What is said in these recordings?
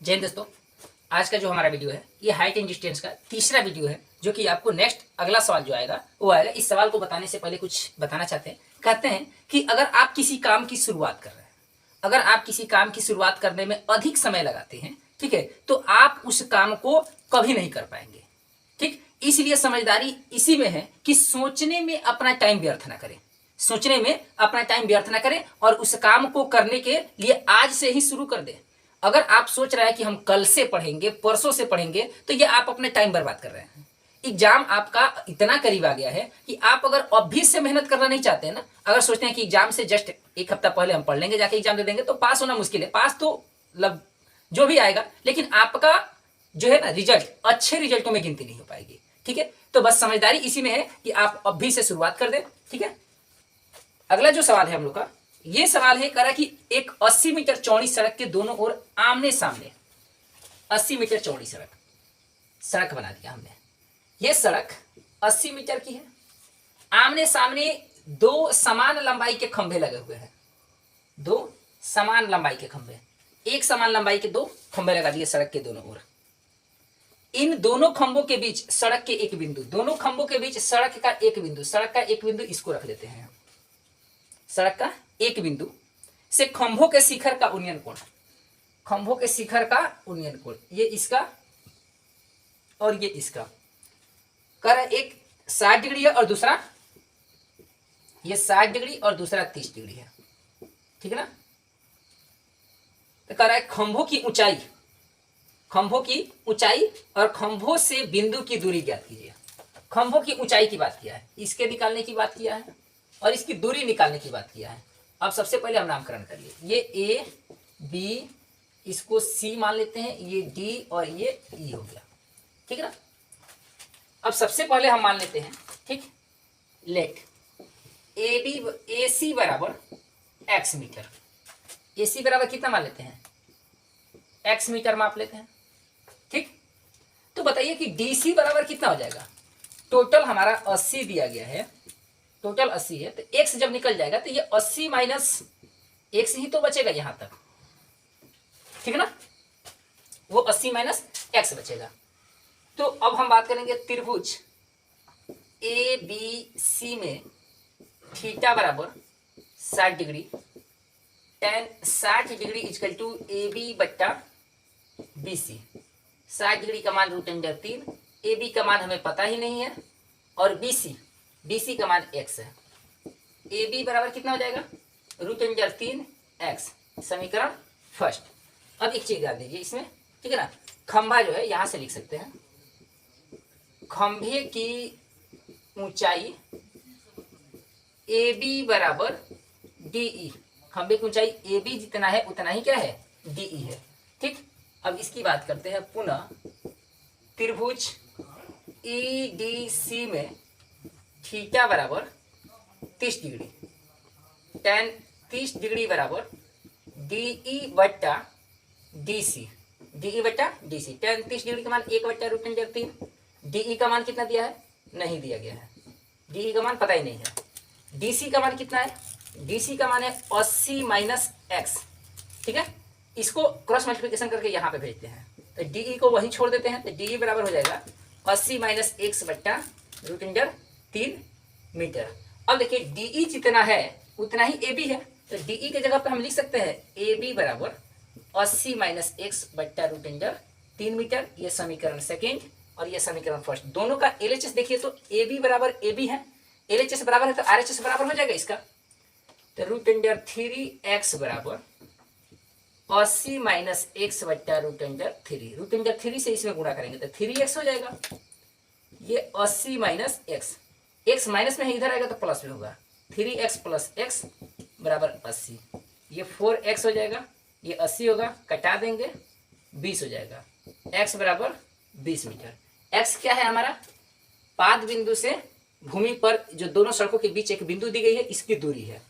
जय हिंद दोस्तों। आज का जो हमारा वीडियो है ये हाइट एंड डिस्टेंस का तीसरा वीडियो है, जो कि आपको नेक्स्ट अगला सवाल जो आएगा वो आएगा। इस सवाल को बताने से पहले कुछ बताना चाहते हैं। कहते हैं कि अगर आप किसी काम की शुरुआत कर रहे हैं, अगर आप किसी काम की शुरुआत करने में अधिक समय लगाते हैं, ठीक है, तो आप उस काम को कभी नहीं कर पाएंगे। ठीक, इसलिए समझदारी इसी में है कि सोचने में अपना टाइम व्यर्थ ना करें, सोचने में अपना टाइम व्यर्थ ना करें और उस काम को करने के लिए आज से ही शुरू कर दें। अगर आप सोच रहे हैं कि हम कल से पढ़ेंगे, परसों से पढ़ेंगे, तो ये आप अपने टाइम बर्बाद कर रहे हैं। एग्जाम आपका इतना करीब आ गया है कि आप अगर अभी से मेहनत करना नहीं चाहते हैं ना, अगर सोचते हैं कि एग्जाम से जस्ट एक हफ्ता पहले हम पढ़ लेंगे, जाके एग्जाम दे देंगे, तो पास होना मुश्किल है। पास तो मतलब जो भी आएगा, लेकिन आपका जो है ना रिजल्ट, अच्छे रिजल्टों में गिनती नहीं हो पाएगी। ठीक है, तो बस समझदारी इसी में है कि आप अभी से शुरुआत कर दें। ठीक है, अगला जो सवाल है हम लोग का, ये सवाल है करा कि एक 80 मीटर चौड़ी सड़क के दोनों ओर आमने सामने 80 मीटर चौड़ी सड़क बना दिया हमने। ये सड़क 80 मीटर की है। आमने सामने दो समान लंबाई के खंभे लगे हुए हैं, दो समान लंबाई के खंभे, एक समान लंबाई के दो खंभे लगा दिए सड़क के दोनों ओर। इन दोनों खंभों के बीच सड़क के एक बिंदु, दोनों खंभों के बीच सड़क का एक बिंदु, इसको रख लेते हैं। सड़क का एक बिंदु से खंभों के शिखर का उन्नयन कोण, खंभों के शिखर का उन्नयन कोण, ये इसका और ये इसका कर, एक 60 डिग्री है और दूसरा ये 60 डिग्री और दूसरा 30 डिग्री है। ठीक है ना, तो कह रहा है खंभों की ऊंचाई, खंभों की ऊंचाई और खंभों से बिंदु की दूरी ज्ञात कीजिए। खंभों की ऊंचाई की बात किया है, इसके निकालने की बात किया है और इसकी दूरी निकालने की बात किया है। अब सबसे पहले हम नामकरण करिए, ये ए बी, इसको सी मान लेते हैं, ये डी और ये ई हो गया। ठीक है ना, अब सबसे पहले हम मान लेते हैं, ठीक, लेट ए बी ए सी बराबर एक्स मीटर। ए सी बराबर कितना मान लेते हैं, एक्स मीटर माप लेते हैं। ठीक, तो बताइए कि डी सी बराबर कितना हो जाएगा। टोटल हमारा 80 दिया गया है, टोटल 80 है, तो x जब निकल जाएगा तो ये 80 माइनस x ही तो बचेगा यहां तक। ठीक है ना, वो 80 माइनस x बचेगा। तो अब हम बात करेंगे त्रिभुज ए बी सी में थीटा बराबर 60 degree, tan 60 degree equal to A B बट्टा बी सी। 60 डिग्री का मान √3, ए बी का मान हमें पता ही नहीं है, और बी सी का मान x है। ए बी बराबर कितना हो जाएगा, √3 x, समीकरण फर्स्ट। अब एक चीज डाल दीजिए इसमें, ठीक है ना, खंभा जो है यहां से लिख सकते हैं, खंभे की ऊंचाई ए बी बराबर डी ई, खंभे की ऊंचाई ए बी जितना है उतना ही क्या है, डी ई है। ठीक, अब इसकी बात करते हैं पुनः, त्रिभुज ई डी सी में थीटा बराबर 30 डिग्री, tan 30 डिग्री बराबर डी ई बट्टा डी सी, tan 30 डिग्री का मान 1 बट्टा √3, डी ई का मान कितना दिया है, नहीं दिया गया है, डी ई का मान पता ही नहीं है। डी सी का मान कितना है, डी सी का मान है 80 माइनस एक्स। ठीक है, इसको क्रॉस मल्टीप्लिकेशन करके यहाँ पे भेजते हैं, तो डी ई को वहीं छोड़ देते हैं, तो डी ई बराबर हो जाएगा 80 माइनस एक्स बट्टा √3 मीटर। अब देखिए डी ई जितना है उतना ही ए बी है, तो डी ई के जगह पे हम लिख सकते हैं ए बी बराबर 80 माइनस एक्स बट्टा √3 मीटर। ये समीकरण सेकेंड और ये समीकरण फर्स्ट, दोनों का एलएचएस देखिए तो ए बी बराबर ए बी है, एलएचएस बराबर है तो आरएचएस बराबर हो जाएगा इसका। तो √3x बराबर 80 माइनस एक्स बट्टा √3 से इसमें गुणा करेंगे तो 3x हो जाएगा। ये 80 माइनस x माइनस में है, इधर आएगा तो प्लस में होगा, 3x प्लस x बराबर 80, ये 4x हो जाएगा, ये 80 होगा, कटा देंगे 20 हो जाएगा, x बराबर 20 मीटर। x क्या है हमारा, पाद बिंदु से भूमि पर जो दोनों सड़कों के बीच एक बिंदु दी गई है, इसकी दूरी है।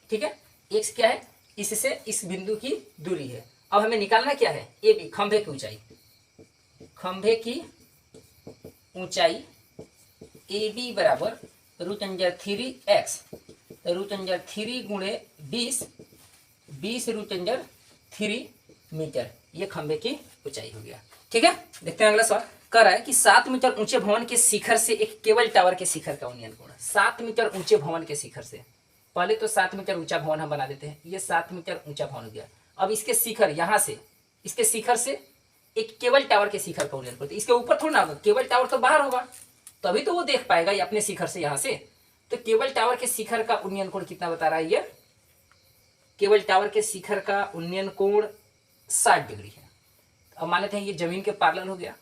ठीक है, x क्या है, इससे इस बिंदु की दूरी है। अब हमें निकालना क्या है, ए बी, खंभे की ऊंचाई, खंभे की ऊंचाई ए बी बराबर √3x, √3 गुणे 20 √3 मीटर ये खंबे की ऊंचाई हो गया। ठीक है, देखते हैं अगला सवाल। कह रहा है कि 7 मीटर ऊंचे भवन के शिखर से एक केबल टावर के शिखर का उन्नयन कोण। 7 मीटर ऊंचे भवन के शिखर से, पहले तो 7 मीटर ऊंचा भवन हम बना देते हैं, ये 7 मीटर ऊंचा भवन हो गया। अब इसके शिखर यहाँ से, इसके शिखर से एक केबल टावर के शिखर का उन्नयन करते, इसके ऊपर थोड़ा ना होगा, केबल टावर तो बाहर होगा तभी तो वो देख पाएगा ये अपने शिखर से यहाँ से। तो केबल टावर के शिखर का उन्नयन कोण कितना बता रहा है ये, केबल टावर के शिखर का उन्नयन कोण 60 डिग्री है। अब मान लेते हैं ये जमीन के पैरेलल हो गया,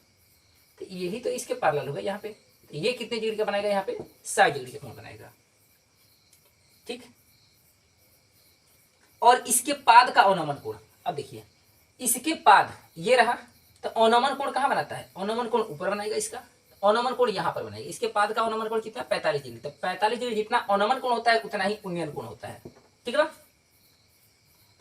तो यही तो इसके पैरेलल होगा यहाँ पे, तो ये कितने डिग्री का बनाएगा यहाँ पे, 60 डिग्री का कोण बनाएगा। ठीक, और इसके पाद का अवनमन कोण, अब देखिए इसके पाद ये रहा, तो अवनमन कोण कहाँ बनाता है, अवनमन कोण ऊपर बनाएगा इसका, अवनमन कोण यहाँ पर बनाएगा। इसके पाद का अवनमन कोण कितना, 45 डिग्री। तो 45 डिग्री जितना अवनमन कोण होता है उतना ही उन्नयन कोण होता है। ठीक है ना,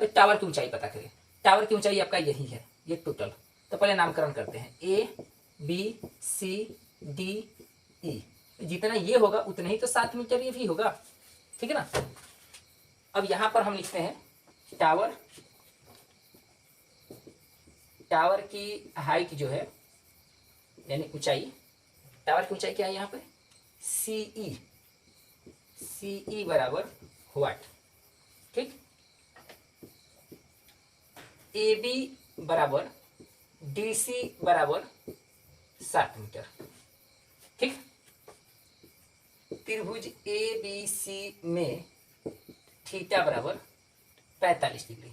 तो टावर की ऊंचाई पता करें, टावर की ऊंचाई आपका यही है, ये टोटल। तो पहले नामकरण करते हैं, A B C D E, जितना ये होगा उतना ही तो 7 मीटर ये भी होगा। ठीक है ना, अब यहां पर हम लिखते हैं टावर, टावर की हाइट जो है यानी ऊंचाई, टावर की ऊंचाई क्या है यहाँ पे, सीई, सीई बराबर व्हाट। ठीक, ए बी बराबर डी सी बराबर 60 मीटर। ठीक, त्रिभुज ए बी सी में थीटा बराबर 45 डिग्री,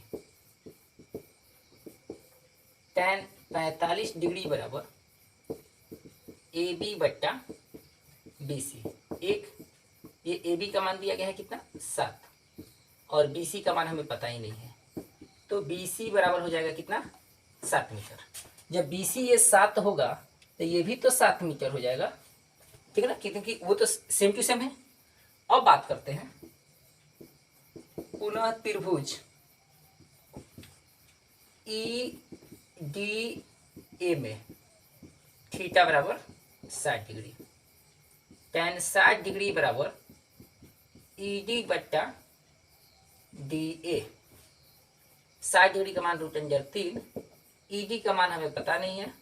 tan 45 डिग्री बराबर ए बी बट्टा बी सी। एक ये ए बी का मान दिया गया है कितना, 7, और बी सी का मान हमें पता ही नहीं है, तो बी सी बराबर हो जाएगा कितना, 7 मीटर। जब बी सी ये 7 होगा तो ये भी तो 7 मीटर हो जाएगा। ठीक है ना, क्योंकि वो तो सेम टू सेम है। अब बात करते हैं पुनः त्रिभुज ई डी ए में थीटा बराबर 60 डिग्री, tan 60 डिग्री बराबर ई डी बट्टा डी ए। 60 डिग्री का मान √3, ई डी का मान हमें पता नहीं है,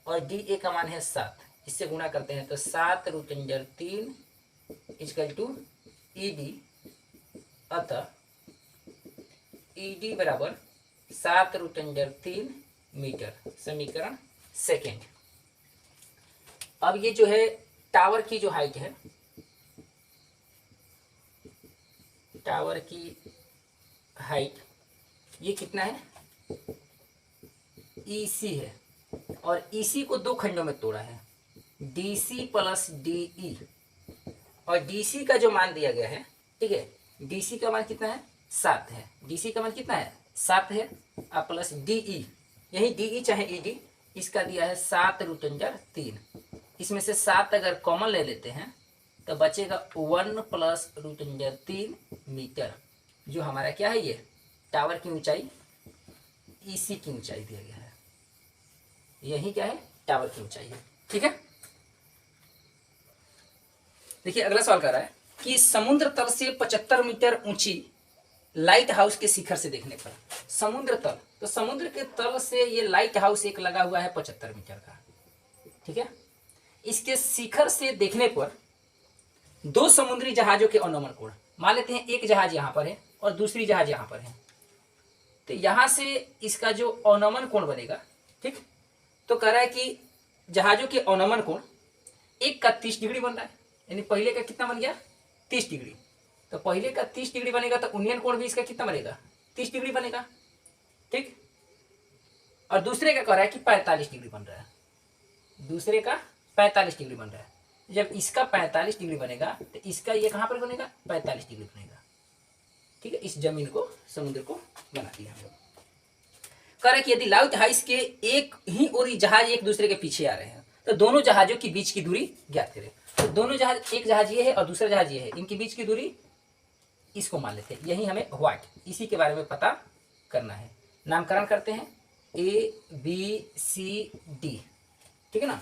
और डी ए का मान है 7, इससे गुणा करते हैं तो 7 √3 इक्वल टू ई डी, अतः ई डी बराबर 7 √3 मीटर। समीकरण सेकेंड। अब ये जो है टावर की जो हाइट है, टावर की हाइट ये कितना है, EC है, और EC को 2 खंडों में तोड़ा है, DC प्लस DE, और DC का जो मान दिया गया है, ठीक है, DC का मान कितना है, 7 है, DC का मान कितना है, 7 है, और प्लस DE, यही DE चाहे ED, इसका दिया है 7 √3। इसमें से 7 अगर कॉमन ले लेते हैं तो बचेगा 1 प्लस √3 मीटर, जो हमारा क्या है, ये टावर की ऊंचाई EC की ऊंचाई दिया गया है, यही क्या है, टावर की ऊंचाई है। ठीक है, देखिए अगला सवाल कर रहा है कि समुद्र तल से 75 मीटर ऊंची लाइट हाउस के शिखर से देखने पर, समुद्र तल, तो समुद्र के तल से ये लाइट हाउस एक लगा हुआ है 75 मीटर का। ठीक है, इसके शिखर से देखने पर 2 समुद्री जहाजों के अनुमान कोण, मान लेते हैं एक जहाज यहाँ पर है और दूसरी जहाज यहाँ पर है, तो यहाँ से इसका जो अनुमान कोण बनेगा, ठीक, तो कह रहा है कि जहाजों के अनुमान कोण एक का 30 डिग्री बन रहा है, यानी पहले का कितना बन गया, 30 डिग्री, तो पहले का 30 डिग्री बनेगा तो उन्नयन कोण भी इसका कितना बनेगा, 30 डिग्री बनेगा। ठीक, और दूसरे का कह रहा है कि 45 डिग्री बन रहा है, दूसरे का 45 डिग्री बन रहा है। जब इसका 45 डिग्री बनेगा तो इसका ये कहाँ पर बनेगा, 45 डिग्री बनेगा। ठीक है, इस जमीन को, समुद्र को बना दिया हम लोग। कह रहा है कि यदि लाइट हाउस के एक ही और जहाज एक दूसरे के पीछे आ रहे हैं तो दोनों जहाजों की बीच की दूरी ज्ञात करें। तो दोनों जहाज, एक जहाज ये है और दूसरा जहाज ये है, इनके बीच की दूरी इसको मान लेते हैं, यही हमें व्हाट, इसी के बारे में पता करना है। नामकरण करते हैं ABCD, ठीक है ना,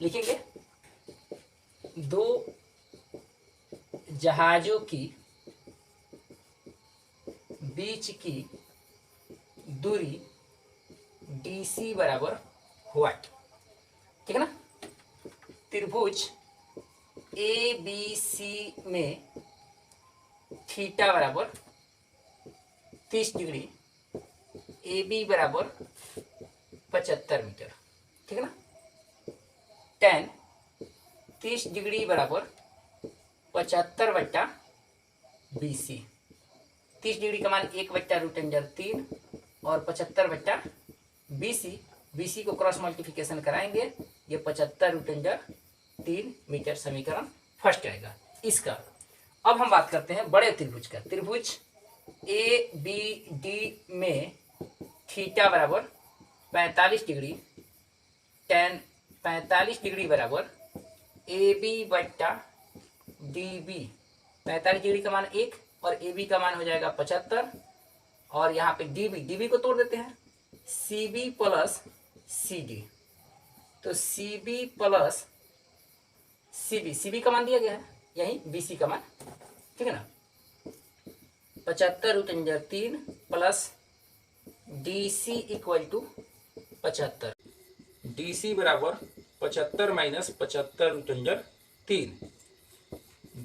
लिखेंगे 2 जहाजों की बीच की दूरी DC बराबर व्हाट, ठीक है ना। त्रिभुज ABC में थीटा बराबर 30 डिग्री, AB बराबर 75 मीटर, ठीक है ना। tan 30 डिग्री बराबर 75/BC। 30 डिग्री का मान 1/√3 और 75/BC। BC को क्रॉस मल्टीप्लिकेशन कराएंगे, ये 75√3 मीटर समीकरण फर्स्ट आएगा इसका। अब हम बात करते हैं बड़े त्रिभुज का। त्रिभुज ABD में थीटा बराबर 45 डिग्री, tan 45 डिग्री बराबर AB/DB। 45 डिग्री का मान 1 और AB का मान हो जाएगा 75, और यहाँ पे DB को तोड़ देते हैं, CB प्लस CD। तो CB प्लस CB का मान दिया गया है, यही BC का मान, ठीक है ना। 75√3 plus DC equal to 75। DC बराबर 75 माइनस 75√3।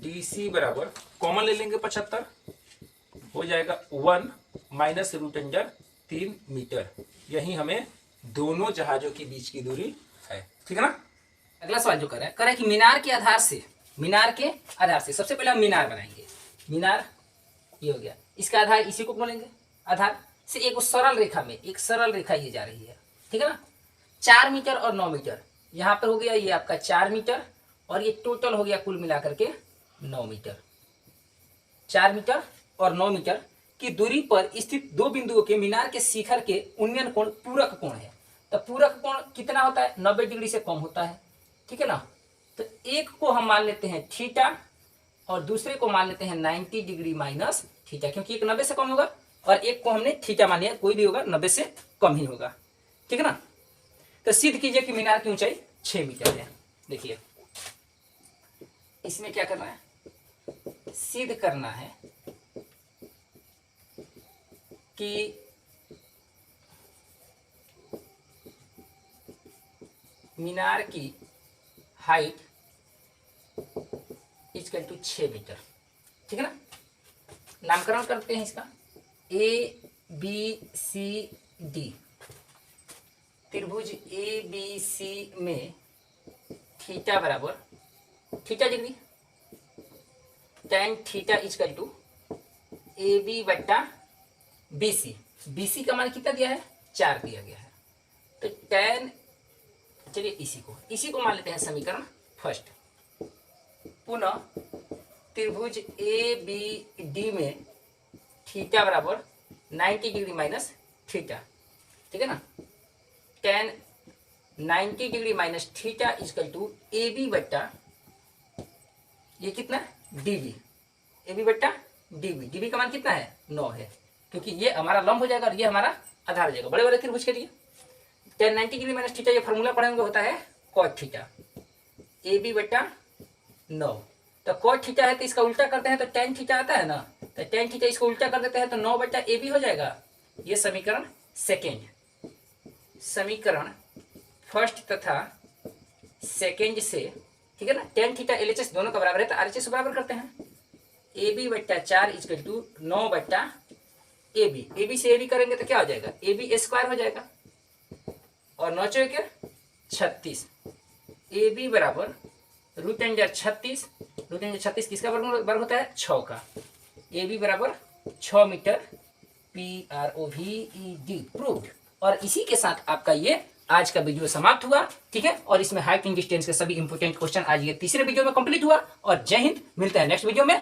DC बराबर कॉमन ले लेंगे 75, हो जाएगा 1 माइनस √3 मीटर। यही हमें दोनों जहाजों के बीच की दूरी है, ठीक है ना। अगला सवाल जो कर रहा है कि मीनार के आधार से सबसे पहले हम मीनार बनाएंगे। मीनार ये हो गया, इसका आधार इसी को बोलेंगे। आधार से एक सरल रेखा ये जा रही है, ठीक है ना। 4 मीटर और 9 मीटर, यहाँ पर हो गया ये आपका 4 मीटर, और ये टोटल हो गया कुल मिलाकर के 9 मीटर। 4 मीटर और 9 मीटर की दूरी पर स्थित दो बिंदुओं के मीनार के शिखर के उन्नयन कोण पूरक कोण है। तो पूरक कोण कितना होता है? 90 डिग्री से कम होता है, ठीक है ना। तो एक को हम मान लेते हैं थीटा और दूसरे को मान लेते हैं 90 डिग्री माइनस थीटा, क्योंकि एक 90 से कम होगा और एक को हमने थीटा मान लिया, कोई भी होगा 90 से कम ही होगा, ठीक है ना। तो सिद्ध कीजिए कि मीनार की ऊंचाई 6 मीटर है। देखिए इसमें क्या करना है, सिद्ध करना है कि मीनार की हाइट इक्वल टू 6 मीटर, ठीक है ना। नामकरण करते हैं इसका ABCD। त्रिभुज ABC में थीटा बराबर theta degree, tan theta equal to AB/BC। BC का मान कितना दिया है? 4 दिया गया है। तो tan, चलिए इसी को मान लेते हैं समीकरण फर्स्ट। पुनः त्रिभुज ABD में थीटा बराबर 90 डिग्री माइनस थीटा, ठीक है ना। tan 90 degree minus theta equal to AB/, ये कितना DB, AB/DB। DB का मान कितना है? 9 है, क्योंकि ये हमारा लंब हो जाएगा और ये हमारा आधार हो जाएगा बड़े बड़े त्रिभुज के लिए। tan 90 डिग्री माइनस थीटा, ये फॉर्मूला पढ़ेंगे, होता है cot थीटा, AB/9। तो cot थीटा है तो इसका उल्टा करते हैं तो tan थीटा आता है ना, तो tan थीटा इसको उल्टा कर देते हैं तो 9/AB हो जाएगा। ये समीकरण सेकेंड। समीकरण फर्स्ट तथा सेकेंड से, ठीक है ना। tan थीटा LHS दोनों का बराबर है तो RHS बराबर करते हैं। AB/4 equal to 9/AB। AB से AB करेंगे तो क्या हो जाएगा? AB² हो जाएगा, और 9 चौके 36। AB बराबर √36। √36 किसका वर्ग होता है? 6 का। AB बराबर 6 मीटर, PROVED प्रूव्ड। और इसी के साथ आपका ये आज का वीडियो समाप्त हुआ, ठीक है। और इसमें हाइट एंड डिस्टेंस के सभी इंपोर्टेंट क्वेश्चन आज ये तीसरे वीडियो में कंप्लीट हुआ। और जय हिंद, मिलते हैं नेक्स्ट वीडियो में।